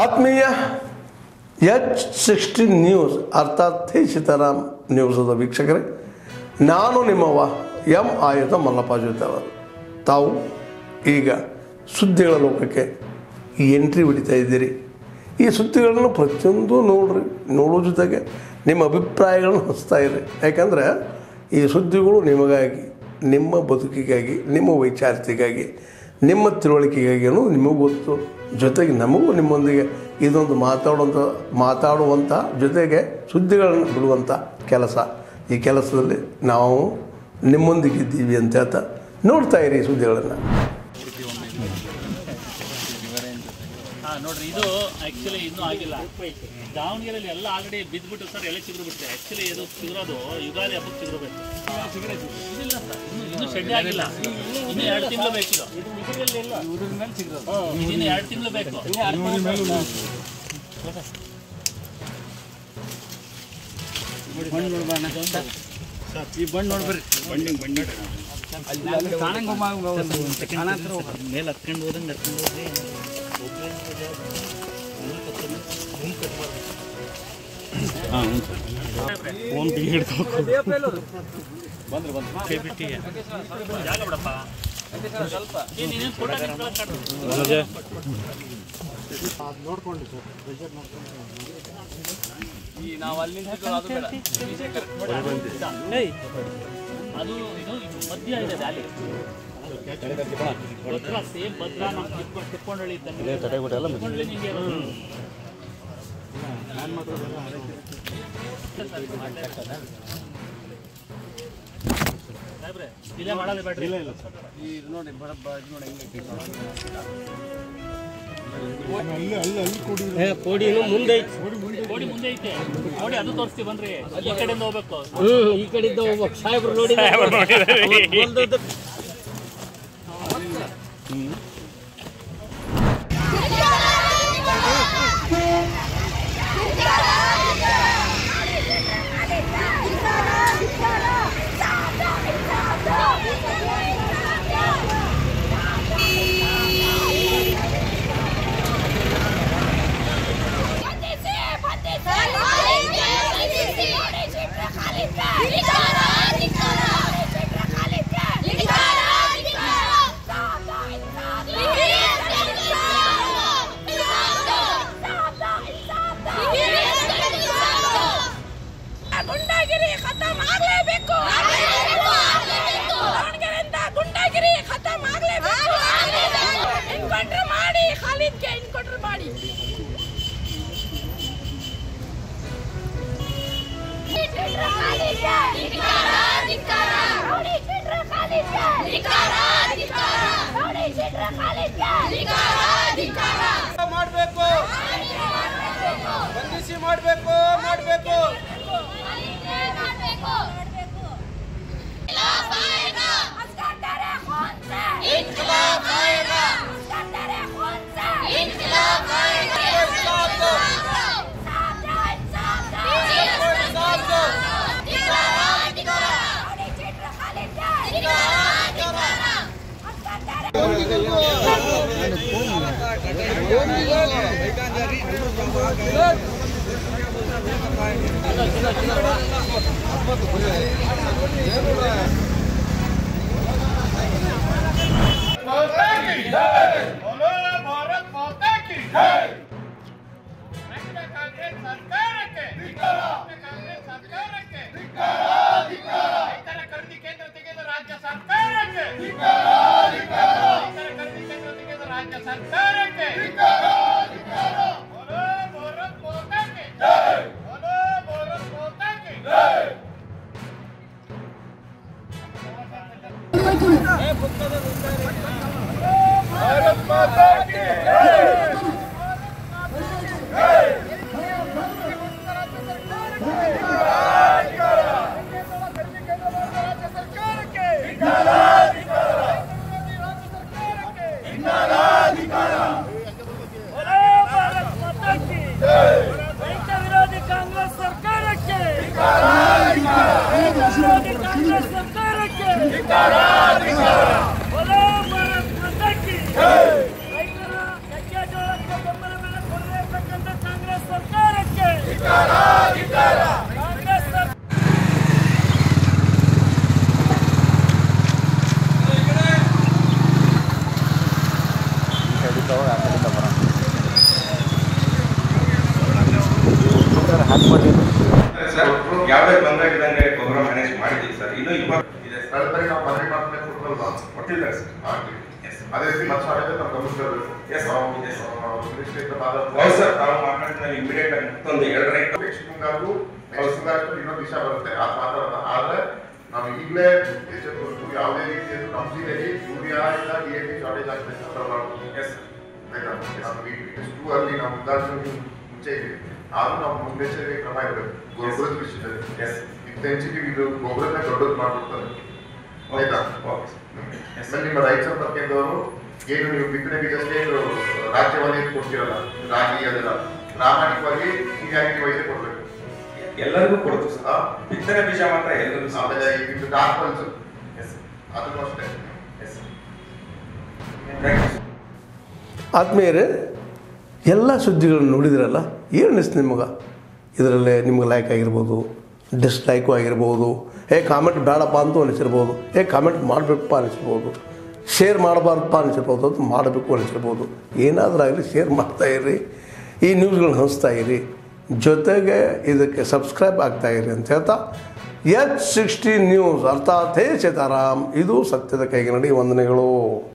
ಆತ್ಮೀಯ H60 news ಅರ್ಥಾತ್ ಸೀತಾರಾಮ್ ನ್ಯೂಸದ ವೀಕ್ಷಕರೇ, ನಾನು ನಿಮ್ಮವ ಎಂ ಆಯುಧ ಮಲ್ಲಪ್ಪ ಜೊತೆಯವರು. ತಾವು ಈಗ ಸುದ್ದಿಗಳ ಲೋಕಕ್ಕೆ ಎಂಟ್ರಿ ಹೊಡಿತಾ ಇದ್ದೀರಿ. ಈ ಸುದ್ದಿಗಳನ್ನು ಪ್ರತಿಯೊಂದು ನೋಡೋ ಜೊತೆಗೆ ನಿಮ್ಮ ಅಭಿಪ್ರಾಯಗಳನ್ನು ಹಂಚ್ತಾ ಇರಿ. ಯಾಕಂದರೆ ಈ ಸುದ್ದಿಗಳು ನಿಮಗಾಗಿ, ನಿಮ್ಮ ಬದುಕಿಗಾಗಿ, ನಿಮ್ಮ ವೈಚಾರಿಕೆಗಾಗಿ, ನಿಮ್ಮ ತಿಳುವಳಿಕೆಗಾಗಿಯೂ ನಿಮಗೂ ಗೊತ್ತು. ಜೊತೆಗೆ ನಮಗೂ ನಿಮ್ಮೊಂದಿಗೆ ಇದೊಂದು ಮಾತಾಡುವಂಥ ಜೊತೆಗೆ ಸುದ್ದಿಗಳನ್ನು ಬಿಡುವಂಥ ಕೆಲಸ. ಈ ಕೆಲಸದಲ್ಲಿ ನಾವು ನಿಮ್ಮೊಂದಿಗಿದ್ದೀವಿ ಅಂತ ಹೇಳ್ತಾ ನೋಡ್ತಾ ಇರಿ ಸುದ್ದಿಗಳನ್ನು. ನೋಡ್ರಿ, ಇದು ಆ್ಯಕ್ಚುಲಿ ಇನ್ನೂ ಆಗಿಲ್ಲ. ದಾವಣಗೆರೆಯಲ್ಲಿ ಎಲ್ಲ ಆಲ್ರೆಡಿ ಬಿದ್ದುಬಿಟ್ಟು ಸರ್, ಎಲೆ ಚಿಗುರು ಬಿಟ್ಟೆ. ಆ್ಯಕ್ಚುಲಿ ಇದು ಚಿಗುರೋದು ಯುಗಾದಿ ಹಬ್ಬಕ್ಕೆ ಚಿಗುರಬೇಕು. ಇದಿಲ್ಲ ಸರ್, ಇನ್ನೂ ಶೆಡ್ಡೆ ಆಗಿಲ್ಲ. ಇನ್ನೂ 2 ತಿಂಗಳು ಬೇಕಿದು. ಇನ್ನೂ 2 ತಿಂಗಳು ಬೇಕು. ಈ ಬಣ್ಣ ನೋಡ್ಬರ್ರಿ, ಮೇಲೆ ಹತ್ಕೊಂಡು ಹೋದಂಗೆ ಹತ್ಕೊಂಡು ಹೋದ್ರಿ. ಫೋನ್ ಬಿಗಿ ಹಿಡ್ಕೊಂಡು ಜಾಗ ಬಿಡಪ್ಪ. ನೀನೇನು ಫೋಟೋ ನೋಡ್ಕೊಂಡು ಸರ್, ಪ್ರೆಷರ್ ನೋಡ್ಕೊಂಡು ನಾವು ಅಲ್ಲಿ ಅದು ಇದು ಮಧ್ಯ ಇದೆ ವ್ಯಾಲಿ. ಸೇಮ್ ಭದ್ರಾ ನಮ್ಮ ತಿಪ್ಪಕೊಂಡಳ್ಳಿ ಇದ್ದಂಗೆ ನಿಮಗೆ ಇಲ್ಲೇ ಮಾಡಲ್ಲ ಬೇಡ್ರಿ. ಇಲ್ಲ ಸರ್, ಇದು ನೋಡಿ ಇದು ನೋಡಿ ಹೆಂಗೆ ಕೋಡಿನು ಮುಂದೆ ಕೋಡಿ ಮುಂದೆ ಐತೆ. ಕೋಡಿ ಅದು ತೋರಿಸ್ತೀವಿ ಬನ್ರಿ. ಈ ಕಡೆಯಿಂದ ಹೋಗ್ಬೇಕು. ಈ ಕಡೆಯಿಂದ ಹೋಗ್ಬೇಕು. ಸಾಹೇಬ್ರು ನೋಡಿ गुंडागिरी खत्म ಆಗಲೇಬೇಕು. ದಾವಣಗೆರೆಯಿಂದ ಗುಂಡಾಗಿರಿ ಖತಮ್ ಆಗಲೇಬೇಕು. ಎನ್ಕೌಂಟರ್ ಮಾಡಿ, ಖಾಲಿದ್ಗೆ ಎನ್ಕೌಂಟರ್ ಮಾಡಿ. ಮಾಡಬೇಕು, ಬಂಧಿಸಿ ಮಾಡಬೇಕು. ಸರ್ ಯಾವುದೇ ತೊಂದರೆ ಇದ್ದಂಗೆ ಗೊಬ್ಬರ ಮ್ಯಾನೇಜ್ ಮಾಡಿದ್ದೀವಿ ಸರ್. ಇನ್ನೂ ಇದೆ ಸರ್. ನಾವು ಮನೆ ಮಾತ್ರ ಕೊಡ್ತಲ್ವಾ ಕೊಟ್ಟಿದ್ದಾರೆ ಸರ್. ಆಗಲಿ ಅದೇ ರೀತಿ ಮತ್ತೆ ಶಾಲೆಗೆ ನಾವು ಗಮನಿಸಬೇಕು. ಹೌದು ಸರ್, ನಾವು ಮಾತಾಡಿದ್ಮೇಲೆ ಇಮಿಡಿಯೇಟ್ ಆಗಿ ಮತ್ತೊಂದು 2 ನೆಕ್ಸ್ಟ್ ಮುಂಗಾರು ಇನ್ನೊಂದು ದಿವಸ ಬರುತ್ತೆ ಅದು ಮಾತಾಡೋಣ. ಆದ್ರೆ ನಾವು ಈಗಲೇ ಎಚ್ಚೆತ್ತುಕೊಂಡು ಯಾವುದೇ ರೀತಿಯ ಕಂಪ್ನಿಯಲ್ಲಿ ಯೂರಿಯಾ ಇಲ್ಲ DAP ಶಾರ್ಟೇಜ್ ಆಗ್ತದೆ ಅಂತ ಮಾಡ್ಬೋದು. ಆಯ್ತಾ, ನಾವು ಎಷ್ಟು ಅಲ್ಲಿ ನಾವು ಮುಂದಾಜು ಮುಂಚೆ ಇದ್ದೀವಿ ಆದ್ರೂ ನಾವು ಮುನ್ನೆಚ್ಚರಿಕೆ ಕ್ರಮ ಇರಬೇಕು. ಗೊಬ್ಬರದ ವಿಷಯದಲ್ಲಿ ಇತ್ತೀಚೆಗೆ ಇದು ಗೊಬ್ಬರನ ದೊಡ್ಡದು ಮಾಡ್ಬಿಡ್ತಾರೆ. ಆಯ್ತಾ, ಆಮೇಲೆ ನಿಮ್ಮ ರೈತ ಸಂಪರ್ಕ ಕೇಂದ್ರವರು ಏನು ನೀವು ಬಿತ್ತನೆ ಬೀಜಕ್ಕೆ ರಾಜ್ಯವನ್ನು ಕೊಡ್ತೀರಲ್ಲ, ರಾಗಿ ಅದೆಲ್ಲ ಪ್ರಾಮಾಣಿಕವಾಗಿ ಸೀನಿಯಾರಿಟಿ ವೈಸೇ ಕೊಡ್ಬೇಕು. ಎಲ್ಲರಿಗೂ ಕೊಡ್ತು ಸರ್. ಬಿತ್ತನೆ ಬೀಜ ಮಾತ್ರ ಎಲ್ಲರಿಗೂ. ಆಮೇಲೆ ಇದು ಡಾಕ್ಯುಮೆಂಟ್ಸ್ ಅದನ್ನು ಅಷ್ಟೇ. ಆದ್ಮೇಲೆ ಎಲ್ಲ ಸುದ್ದಿಗಳನ್ನು ನೋಡಿದ್ರಲ್ಲ, ಏನು ಅನಿಸ್ತು ನಿಮಗೆ? ಇದರಲ್ಲೇ ನಿಮ್ಗೆ ಲೈಕ್ ಆಗಿರ್ಬೋದು, ಡಿಸ್ಲೈಕು ಆಗಿರ್ಬೋದು, ಕಾಮೆಂಟ್ ಬೇಡಪ್ಪ ಅಂತೂ ಅನಿಸಿರ್ಬೋದು, ಕಾಮೆಂಟ್ ಮಾಡಬೇಕಪ್ಪ ಅನಿಸಿರ್ಬೋದು, ಶೇರ್ ಮಾಡಬಾರ್ದಪ್ಪ ಅನಿಸಿರ್ಬೋದು, ಅದು ಮಾಡಬೇಕು ಅನಿಸಿರ್ಬೋದು. ಏನಾದರೂ ಆಗಲಿ ಶೇರ್ ಮಾಡ್ತಾಯಿರಿ, ಈ ನ್ಯೂಸ್ಗಳನ್ನ ಹಂಚ್ತಾ ಇರಿ, ಜೊತೆಗೆ ಇದಕ್ಕೆ ಸಬ್ಸ್ಕ್ರೈಬ್ ಆಗ್ತಾಯಿರಿ ಅಂತ ಹೇಳ್ತಾ H16 ನ್ಯೂಸ್ ಅರ್ಥಾತ್ ಹೇ ಸೀತಾರಾಮ್, ಇದು ಸತ್ಯದ ಕೈಗೆ ನಡಿ. ವಂದನೆಗಳು.